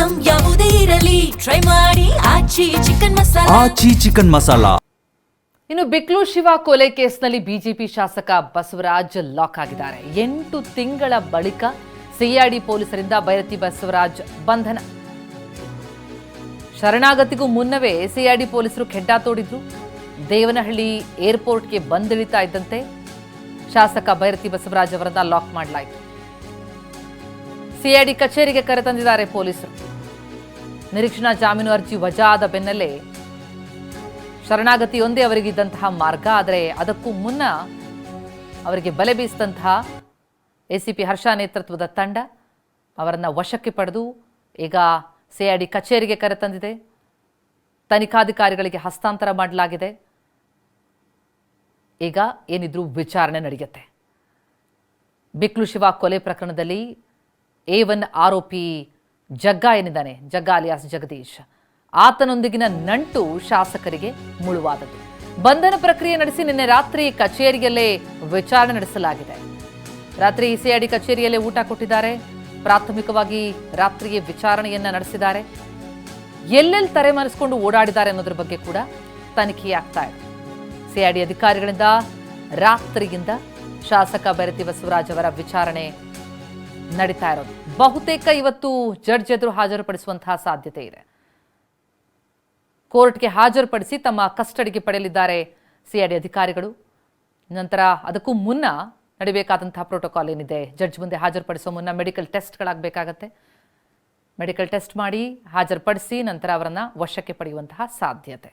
Item ಯಾವುದೇ ಇರಲಿ try ಮಾಡಿ ಆಚಿ ಚಿಕನ್ ಮಸಾಲಾ. ಇನ್ನು ಬಿಕ್ಲು ಶಿವ ಕೊಲೆ ಕೇಸ್ನಲ್ಲಿ ಬಿಜೆಪಿ ಶಾಸಕ ಬಸವರಾಜ್ ಲಾಕ್ ಆಗಿದ್ದಾರೆ. 8 ತಿಂಗಳ ಬಳಿಕ ಸಿಐಡಿ ಪೊಲೀಸರಿಂದ ಬೈರತಿ ಬಸವರಾಜ್ ಬಂಧನ. ಶರಣಾಗತಿಗೂ ಮುನ್ನವೇ ಸಿಐಡಿ ಪೊಲೀಸರು ಖೆಡ್ಡ ತೋಡಿದ್ರು. ದೇವನಹಳ್ಳಿ ಏರ್ಪೋರ್ಟ್ಗೆ ಬಂದಿಳಿತಾ ಇದ್ದಂತೆ ಶಾಸಕ ಬೈರತಿ ಬಸವರಾಜ್ ಅವರನ್ನ ಲಾಕ್ ಮಾಡಲಾಯಿತು. ಸಿಐಡಿ ಕಚೇರಿಗೆ ಕರೆತಂದಿದ್ದಾರೆ ಪೊಲೀಸರು. ನಿರೀಕ್ಷಣಾ ಜಾಮೀನು ಅರ್ಜಿ ವಜಾ ಆದ ಬೆನ್ನಲ್ಲೇ ಶರಣಾಗತಿಯೊಂದೇ ಅವರಿಗಿದ್ದಂತಹ ಮಾರ್ಗ. ಆದರೆ ಅದಕ್ಕೂ ಮುನ್ನ ಅವರಿಗೆ ಬಲೆ ಬೀಸಿದಂತಹ ಎಸಿಪಿ ಹರ್ಷ ನೇತೃತ್ವದ ತಂಡ ಅವರನ್ನು ವಶಕ್ಕೆ ಪಡೆದು ಈಗ ಸಿಐಡಿ ಕಚೇರಿಗೆ ಕರೆತಂದಿದೆ. ತನಿಖಾಧಿಕಾರಿಗಳಿಗೆ ಹಸ್ತಾಂತರ ಮಾಡಲಾಗಿದೆ. ಈಗ ಏನಿದ್ರು ವಿಚಾರಣೆ ನಡೆಯುತ್ತೆ. ಬಿಕ್ಲು ಶಿವ ಕೊಲೆ ಪ್ರಕರಣದಲ್ಲಿ A1 ಆರೋಪಿ ಜಗ್ಗ ಏನಿದ್ದಾನೆ, ಜಗ್ಗ ಅಲಿಯಾಸ್ ಜಗದೀಶ್, ಆತನೊಂದಿಗಿನ ನಂಟು ಶಾಸಕರಿಗೆ ಮುಳುವಾದದ್ದು. ಬಂಧನ ಪ್ರಕ್ರಿಯೆ ನಡೆಸಿ ನಿನ್ನೆ ರಾತ್ರಿ ಕಚೇರಿಯಲ್ಲೇ ವಿಚಾರಣೆ ನಡೆಸಲಾಗಿದೆ. ರಾತ್ರಿ ಸಿಐಡಿ ಕಚೇರಿಯಲ್ಲೇ ಊಟ ಕೊಟ್ಟಿದ್ದಾರೆ. ಪ್ರಾಥಮಿಕವಾಗಿ ರಾತ್ರಿಯೇ ವಿಚಾರಣೆಯನ್ನ ನಡೆಸಿದ್ದಾರೆ. ಎಲ್ಲೆಲ್ಲಿ ತಲೆಮರೆಸಿಕೊಂಡು ಓಡಾಡಿದ್ದಾರೆ ಅನ್ನೋದ್ರ ಬಗ್ಗೆ ಕೂಡ ತನಿಖೆಯಾಗ್ತಾ ಇದೆ. ಸಿಐಡಿ ಅಧಿಕಾರಿಗಳಿಂದ ರಾತ್ರಿಯಿಂದ ಶಾಸಕ ಬೈರತಿ ಬಸವರಾಜ್ ಅವರ ವಿಚಾರಣೆ ನಡೀತಾ ಇರೋದು. ಬಹುತೇಕ ಇವತ್ತು ಜಡ್ಜ್ ಎದುರು ಹಾಜರುಪಡಿಸುವಂತಹ ಸಾಧ್ಯತೆ ಇದೆ. ಕೋರ್ಟ್ಗೆ ಹಾಜರುಪಡಿಸಿ ತಮ್ಮ ಕಸ್ಟಡಿಗೆ ಪಡೆಯಲಿದ್ದಾರೆ ಸಿಐಡಿ ಅಧಿಕಾರಿಗಳು. ನಂತರ ಅದಕ್ಕೂ ಮುನ್ನ ನಡೀಬೇಕಾದಂತಹ ಪ್ರೋಟೋಕಾಲ್ ಏನಿದೆ, ಜಡ್ಜ್ ಮುಂದೆ ಹಾಜರುಪಡಿಸುವ ಮುನ್ನ ಮೆಡಿಕಲ್ ಟೆಸ್ಟ್ಗಳಾಗಬೇಕಾಗತ್ತೆ. ಮೆಡಿಕಲ್ ಟೆಸ್ಟ್ ಮಾಡಿ ಹಾಜರುಪಡಿಸಿ ನಂತರ ಅವರನ್ನು ವಶಕ್ಕೆ ಪಡೆಯುವಂತಹ ಸಾಧ್ಯತೆ.